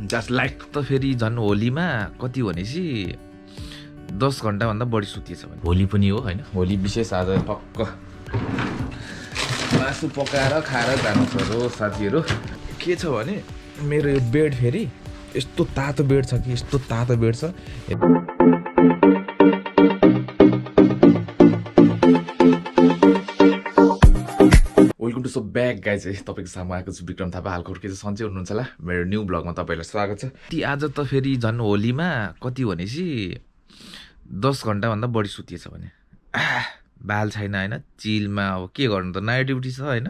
Just like त फेरि झन् होलीमा कति भनेपछि 10 घण्टाभन्दा बढी सुतिएछ भने होली पनि हो होइन। होली विशेष आज टक्क मासु पकाएर खाएर जानु पर्यो साथीहरू। के छ भने मेरो यो बेड फेरि यस्तो तातो बेड छ कि यस्तो तातो बेड छ। Welcome to so back guys. तपाईँको सामु आएको छु विक्रम थापा। हालको के चाहिँ सन्चै हुनुहुन्छ होला। मेरो न्यू ब्लगमा तपाईँलाई स्वागत छ। आज त फेरि झन् होलीमा कति भनेपछि 10 घण्टाभन्दा बढी सुतिएछ भने बाल छैन होइन। चिलमा अब के गर्नु त, नाइट ड्युटी छ होइन।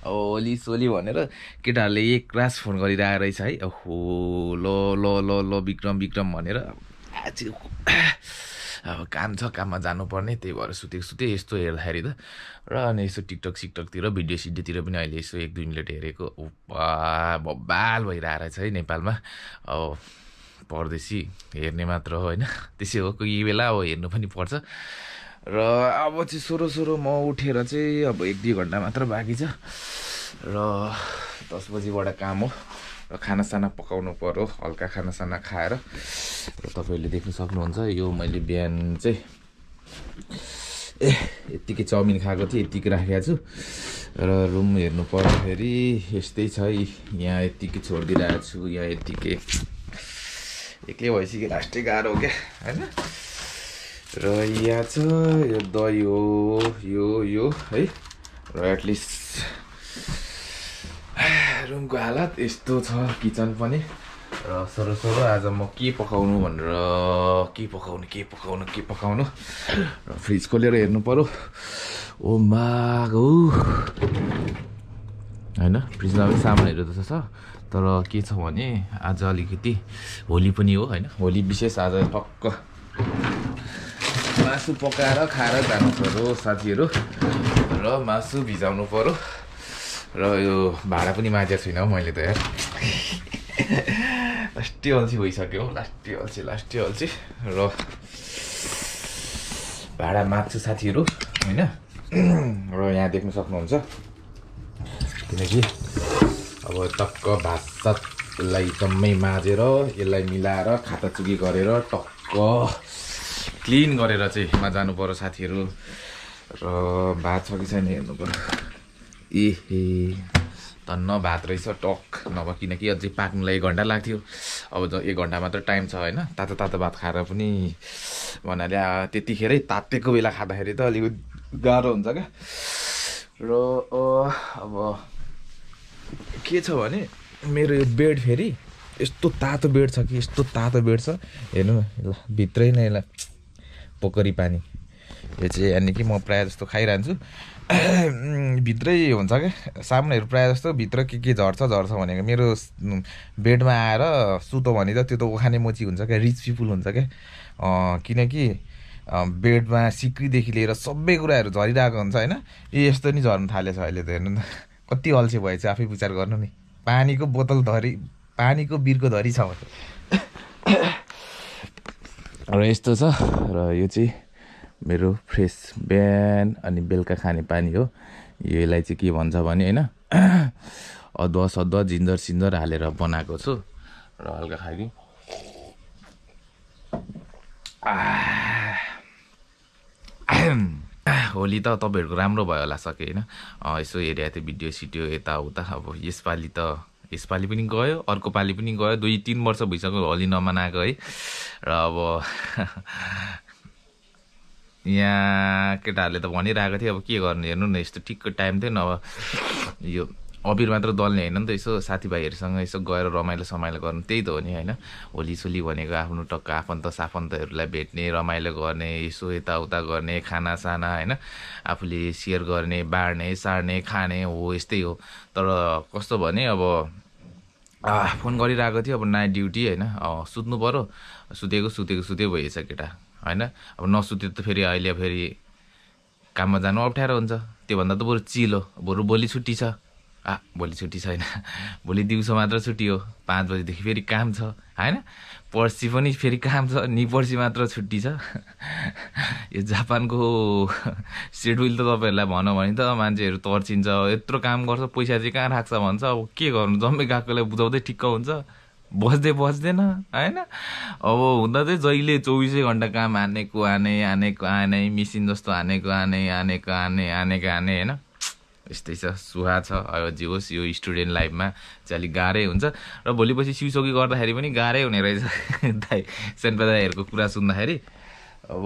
अब होली सोली भनेर केटाहरूले एक क्लास फोन गरिरहेको रहेछ है। ओहो लो लो लो लो विक्रम विक्रम भनेर अब काम छ, काममा जानुपर्ने, त्यही भएर सुते यस्तो हेर्दाखेरि त। र अनि यसो टिकटक सिकटकतिर भिडियो सिडियोतिर पनि अहिले यसो 1-2 मिनट हेरेको बब्बाल भइरहेको रहेछ है नेपालमा। अब परदेशी हेर्ने मात्र हो होइन, त्यसै हो कोही बेला अब हेर्नु पनि पर्छ। र अब चाहिँ सोरो म उठेर चाहिँ अब 1-2 घन्टा मात्र बाँकी छ र 10 बजीबाट काम हो र खानासाना पकाउनु पर्यो, हल्का खानासाना खाएर। र तपाईँहरूले देख्न सक्नुहुन्छ यो मैले बिहान चाहिँ यत्तिकै चाउमिन खाएको थिएँ, यत्तिकै राखेको छु। र रुम हेर्नु पर्दाखेरि यस्तै छ, यहाँ यत्तिकै छोडिदिइरहेको छु, यहाँ यत्तिकै एक्लै भइसक्यो, लास्टै गाह्रो हो क्या होइन। र यहाँ छ यो दही हो यो है। र एटलिस्ट रुमको हालत यस्तो छ, किचन पनि। र सोरो आज म के पकाउनु भनेर के पकाउनु र फ्रिज खोलेर हेर्नु पर्यो। ओ मागो होइन, फ्रिजमा पनि सामानहरू त छ, तर के छ भने आज अलिकति होली पनि हो होइन। होली विशेष आज टक्क मासु पकाएर खाएर जानु पर्यो साथीहरू। र मासु भिजाउनु पर्यो। र यो भाडा पनि माझेको छुइनँ हौ मैले त यार। लास्टै अल्छी भइसक्यो, लास्टै अल्छी। र भाडा माझ्छु साथीहरू होइन। र यहाँ देख्न सक्नुहुन्छ, किनकि अब टक्क भातलाई जम्मै माझेर यसलाई मिलाएर खाता चुकी गरेर टक्क क्लिन गरेर चाहिँ जानु पर्यो साथीहरू। र भात छ कि छैन हेर्नु पर्यो। तन्न भात रहेछ टक नभए, किनकि अझै पाक्नुलाई 1 घन्टा लाग्थ्यो। अब 1 घन्टा मात्र टाइम छ होइन। तातो भात खाएर पनि भन्नाले त्यतिखेरै तातेको बेला खाँदाखेरि त अलिकति गाह्रो हुन्छ क्या। र अब के छ भने मेरो यो बेड फेरि यस्तो तातो बेड छ कि यस्तो तातो बेड छ। हेर्नु न ल, भित्रै नै ल पोखरी पानी। यो चाहिँ यानि कि म प्रायः जस्तो खाइरहन्छु, भित्रै हुन्छ क्या सामानहरू प्रायः जस्तो। भित्र के झर्छ भनेको मेरो बेडमा आएर सुतो भने त त्यो त उखाने मोची हुन्छ क्या, रिच पिपुल हुन्छ क्या। किनकि बेडमा सिक्रीदेखि लिएर सबै कुराहरू झरिरहेको हुन्छ होइन। यस्तो नि झर्नु थालेछ अहिले त। हेर्नु न कति अल्छी भएछ, आफै विचार गर्नु नि। पानीको बोतल पानीको बिर्को धरी छ भने। र यस्तो छ। र यो चाहिँ मेरो फ्रेस बिहान अनि बेलुका खाने पानी हो। यसलाई चाहिँ के भन्छ भने होइन, अदुवा जिन्जर हालेर बनाएको छु। र हल्का खाइदिउँ। होली त तपाईँहरूको राम्रो भयो होला सके होइन। यसो हेरेको थियो भिडियो सिडियो यताउता। अब यसपालि पनि गयो, अर्को पालि पनि गयो। 2-3 वर्ष भइसक्यो होली नमनाएको है। र अब यहाँ केटाहरूले त भनिरहेको थियो अब के गर्ने, हेर्नु न यस्तो ठिक्क टाइम थियो। नभए यो अबिर मात्र दल्ने होइन नि त, यसो साथीभाइहरूसँग यसो गएर रमाइलो गर्नु, त्यही त हो नि होइन। होली सोली भनेको आफ्नो टक्क आफन्तहरूलाई भेट्ने, रमाइलो गर्ने, यसो यताउता गर्ने, खानासाना होइन, आफूले सेयर गर्ने, बाँड्ने साड्ने खाने हो, यस्तै हो। तर कस्तो भने अब फोन गरिरहेको थियो, अब नाइट ड्युटी होइन, सुत्नु पर्यो। सुतेको भइएछ केटा होइन। अब नसुते त फेरि अहिले काममा जानु अप्ठ्यारो हुन्छ। त्योभन्दा त बरु चिल हो, बरु भोलि छुट्टी छ। भोलि छुट्टी छैन, भोलि दिउँसो मात्र छुट्टी हो। 5 बजीदेखि फेरि काम छ होइन। पर्सि पनि फेरि काम छ, नि पर्सि मात्र छुट्टी छ। यो जापानको सेड्युल त तपाईँहरूलाई भनौँ भने त मान्छेहरू तर्चिन्छ। यत्रो काम गर्छ, पैसा चाहिँ कहाँ राख्छ भन्छ। अब के गर्नु, जम्मै गएकोलाई बुझाउँदै ठिक्क हुन्छ बस्दैन होइन। अब हुँदा चाहिँ जहिले 24 घन्टा काम हानेको हाने मिसिन जस्तो हानेको हाने होइन। यस्तै छ, सुहा छ। अब जे होस्, यो स्टुडेन्ट लाइफमा चाहिँ अलिक गाह्रै हुन्छ र भोलिपछि सिउसौकी गर्दाखेरि पनि गाह्रै हुने रहेछ दाइ सेन्पा दाइहरूको कुरा सुन्दाखेरि। अब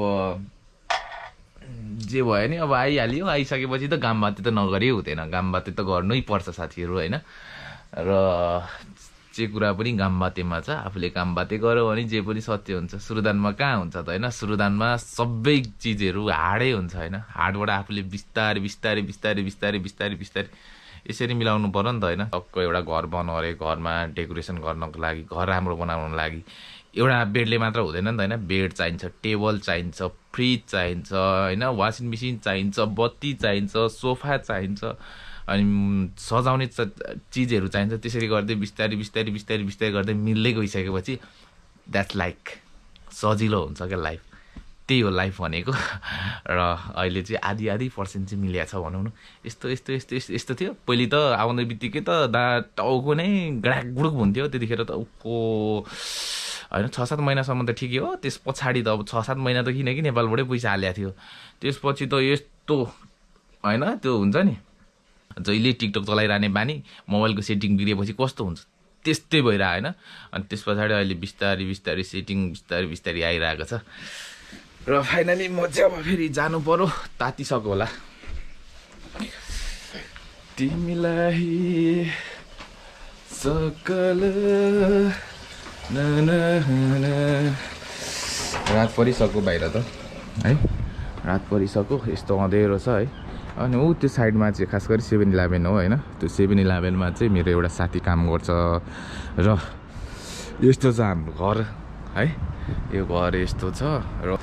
जे भयो नि अब आइहाल्यो, आइसकेपछि त घामबाती त नगरी हुँदैन, घामबाती त गर्नै पर्छ साथीहरू होइन। र जे कुरा पनि घामबातीमा छ, आफूले घामबाती गर्यो भने जे पनि सत्य हुन्छ। सुरुदानमा कहाँ हुन्छ त होइन, सुरुदानमा सबै चिजहरू हार्डै हुन्छ होइन। हार्डबाट आफूले बिस्तारै यसरी मिलाउनु पर्यो नि त होइन। टक्क एउटा घर बनाऊ अरे, घरमा डेकोरेसन गर्नको लागि, घर राम्रो बनाउनको लागि एउटा बेडले मात्र हुँदैन नि त होइन। बेड चाहिन्छ, टेबल चाहिन्छ, फ्रिज चाहिन्छ होइन, वासिङ मेसिन चाहिन्छ, बत्ती चाहिन्छ, सोफा चाहिन्छ, अनि सजाउने चिजहरू चाहिन्छ। त्यसरी गर्दै बिस्तारै गर्दै मिल्दै गइसकेपछि द्याट्स लाइक सजिलो हुन्छ क्या लाइफ। त्यही हो लाइफ भनेको। र अहिले चाहिँ आधी पर्सेन्ट चाहिँ मिलिया छ भनौँ न। यस्तो थियो पहिले त, आउने बित्तिकै त टाउको नै गडाकगुडुक हुन्थ्यो त्यतिखेर त। उको होइन 6-7 महिनासम्म त ठिकै हो, त्यस पछाडि त अब 6-7 महिना त किनकि नेपालबाटै पैसा हालेको थियो। त्यसपछि त यस्तो होइन, त्यो हुन्छ नि जहिले टिकटक चलाइरहने बानी, मोबाइलको सेटिङ बिग्रिएपछि कस्तो हुन्छ त्यस्तै भइरहेको होइन। अनि त्यस पछाडि अहिले बिस्तारै सेटिङ बिस्तारै आइरहेको छ। र फाइनली म चाहिँ अब फेरि जानु पर्यो, तातिसक्यो होला। तिमीलाई सकल रात परिसक्यो बाहिर त है, रात परिसक्यो, यस्तो अँधेरो छ है। अनि ऊ त्यो साइडमा चाहिँ खास गरी 7-11 हो होइन। त्यो 7-11मा चाहिँ मेरो एउटा साथी काम गर्छ र यस्तो छ हाम्रो घर है। यो घर यस्तो छ र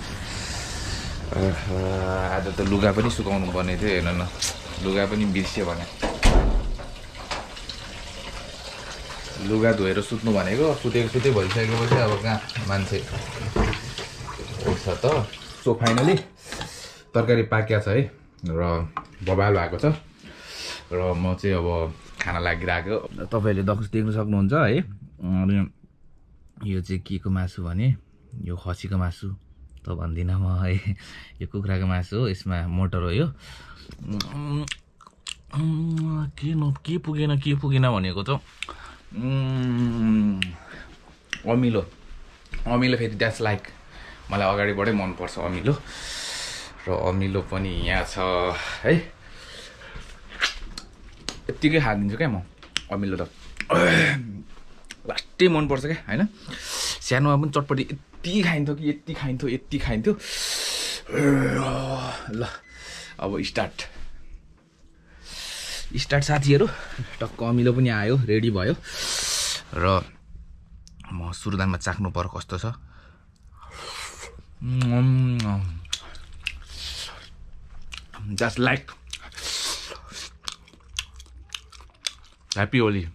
आज त लुगा पनि सुकाउनु पर्ने थियो, हेर्नु न लुगा पनि बिर्स्यो भने। लुगा धोएर सुत्नु भनेको सुते भइसकेपछि अब कहाँ मान्छे उठ्छ त। सो फाइनली तरकारी पाक्या छ है र बबाल भएको छ र म चाहिँ अब खाना लागिरहेको। तपाईँहरूले देख्नु सक्नुहुन्छ है। अनि यो चाहिँ के को मासु भने यो खसीको मासु त भन्दिनँ म है, यो कुखुराको मासु हो। यसमा मोटर हो यो। के पुगेन भनेको त अमिलो फेरि द्याट्स लाइक मलाई अगाडिबाटै मनपर्छ अमिलो। र अमिलो पनि यहाँ छ है। यत्तिकै खाइदिन्छु क्या म अमिलो त, लास्टै मनपर्छ क्या होइन। सानोमा पनि चटपटी यति खाइन्थ्यो। ल अब स्टार्ट साथीहरू। टक्क अमिलो पनि आयो, रेडी भयो र म सुरुदानमा चाख्नु पर्यो कस्तो छ। Just like happy Holi,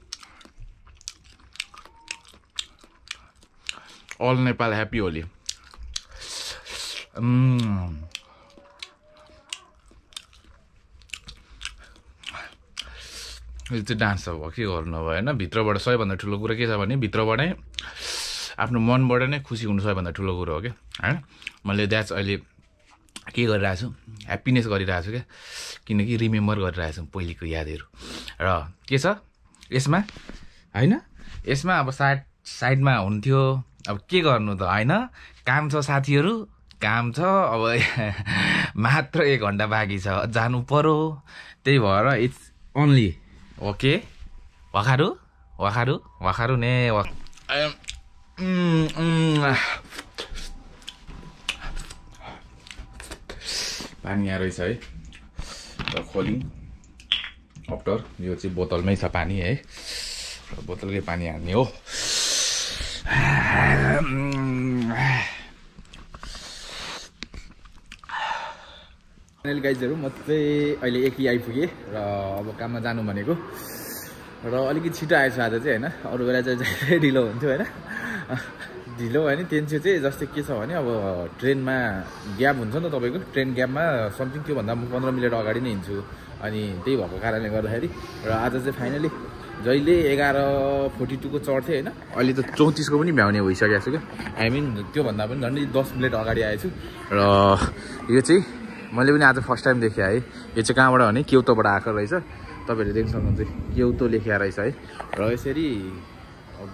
all Nepal happy Holi. यो चाहिँ डान्स अब के गर्नु अब होइन। भित्रबाट सबैभन्दा ठुलो कुरा के छ भने भित्रबाटै आफ्नो मनबाट नै खुसी हुनु सबैभन्दा ठुलो कुरो हो क्या होइन। मैले द्याट्स अहिले के गरिरहेको छु, ह्याप्पिनेस गरिरहेको छु क्या, किनकि रिमेम्बर गरिरहेको छु पहिलेको यादहरू। र के छ यसमा होइन, यसमा अब साइडमा हुन्थ्यो। अब के गर्नु त होइन, काम छ साथीहरू, काम छ। अब मात्र 1 घन्टा बाँकी छ, जानु पर्यो। त्यही भएर इट्स ओन्ली ओके वाखारु ने पानी यहाँ रहेछ है। र खोली अफ्टर यो चाहिँ बोतलमै छ पानी है, बोतलकै पानी हाल्ने हो। गाइजहरू म चाहिँ अहिले एकी आइपुगेँ र अब काममा जानु भनेको र अलिकति छिटो आएछ आज चाहिँ होइन। अरू बेला चाहिँ ढिलो हुन्थ्यो होइन। ढिलो भयो नि टेन्सन चाहिँ जस्तै के छ भने अब ट्रेनमा ग्याप हुन्छ नि त तपाईँको, ट्रेन ग्यापमा समथिङ त्योभन्दा म 15 मिनट अगाडि नै हिँड्छु। अनि त्यही भएको कारणले गर्दाखेरि र आज चाहिँ फाइनली जहिले 11:42 को चढ्थेँ होइन, अहिले त 34 को पनि भ्याउने भइसकेको छु क्या। आई मिन त्योभन्दा पनि झन्डै 10 मिनट अगाडि आएछु। र यो चाहिँ मैले पनि आज फर्स्ट टाइम देखेँ है। यो चाहिँ कहाँबाट भने केउतोबाट आएको रहेछ। तपाईँहरूले देख्न सक्नुहुन्छ केउतो लेखिया रहेछ है। र यसरी अब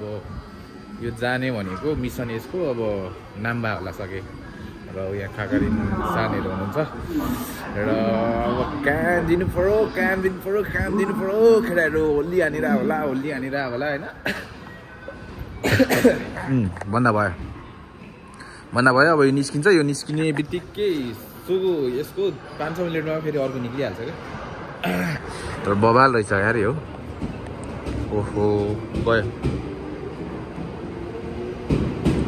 यो जाने भनेको मिसन यसको अब नाम्बा होला सके। र यहाँ खाकारिन सानहरू हुनुहुन्छ र अब काम दिनु पर्यो केटाहरू। होली हानिरह होला होइन। भन्दा भयो अब यो निस्किन्छ। यो निस्किने बित्तिकै यसको 500 मिनटमा फेरि अर्को निक्लिहाल्छ क्या। तर बबाल रहेछ यार यो। ओहो गयो।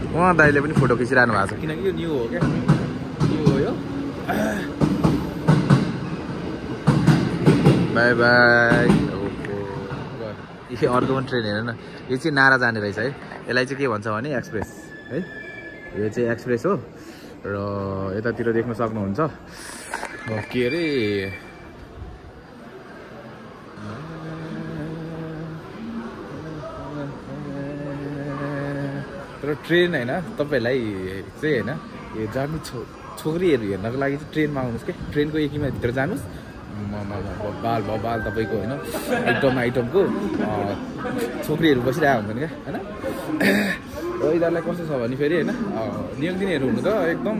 उहाँ दाइले पनि फोटो खिचिरहनु भएको छ किनकि यो न्यू हो क्या। न्यू हो यो। By by. यो अर्को पनि ट्रेन हेर न। यो चाहिँ नारा जाने रहेछ है। यसलाई चाहिँ के भन्छ भने एक्सप्रेस है। यो चाहिँ एक्सप्रेस हो। र यतातिर देख्न सक्नुहुन्छ के अरे तर ट्रेन होइन तपाईँहरूलाई चाहिँ होइन यो जानु छोकरीहरू हेर्नको लागि चाहिँ ट्रेनमा आउनुहोस् क्या। ट्रेनको एकीमा भित्र जानुहोस्। बबाल तपाईँको होइन आइटमको छोकरीहरू बसिरहेको हुन्छन् क्या होइन। र यिनीहरूलाई कस्तो छ भने फेरि होइन नियम हुनु त एकदम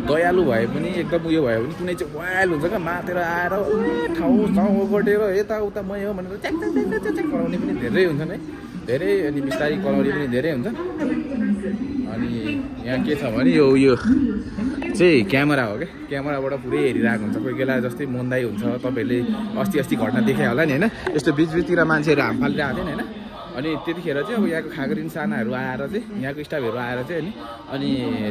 दयालु भए पनि एकदम उयो भयो भने कुनै चाहिँ वाइल हुन्छ क्या। मातेर आएर ठाउँ ओगटेर यताउता मै हो भनेर च्याक कराउने पनि धेरै हुन्छन् है। धेरै अनि बिस्तारै कराउने पनि धेरै हुन्छ। अनि यहाँ के छ भने यो चाहिँ क्यामेरा हो क्या। क्यामेराबाट पुरै हेरिरहेको हुन्छ। कोही बेला जस्तै मन्दाइ हुन्छ। तपाईँहरूले अस्ति घटना देखे होला नि होइन। यस्तो बिचतिर मान्छेहरू हाम फालिरहेको थियो नि होइन। अनि त्यतिखेर चाहिँ अब यहाँको खागरिन सानाहरू आएर चाहिँ यहाँको स्टाफहरू आएर चाहिँ अनि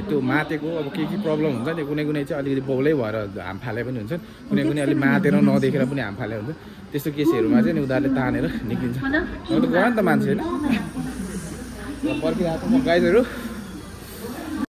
त्यो मातेको अब के प्रब्लम हुन्छ नि। कुनै चाहिँ अलिकति बौलै भएर हाम फाले पनि हुन्छ। कुनै अलिक मातेर नदेखेर पनि हाम फाले हुन्छ। त्यस्तो केसहरूमा चाहिँ उनीहरूले तानेर निक्लिन्छ। त गयो नि त मान्छे होइन। पर्खिरहेको म गाइजहरू।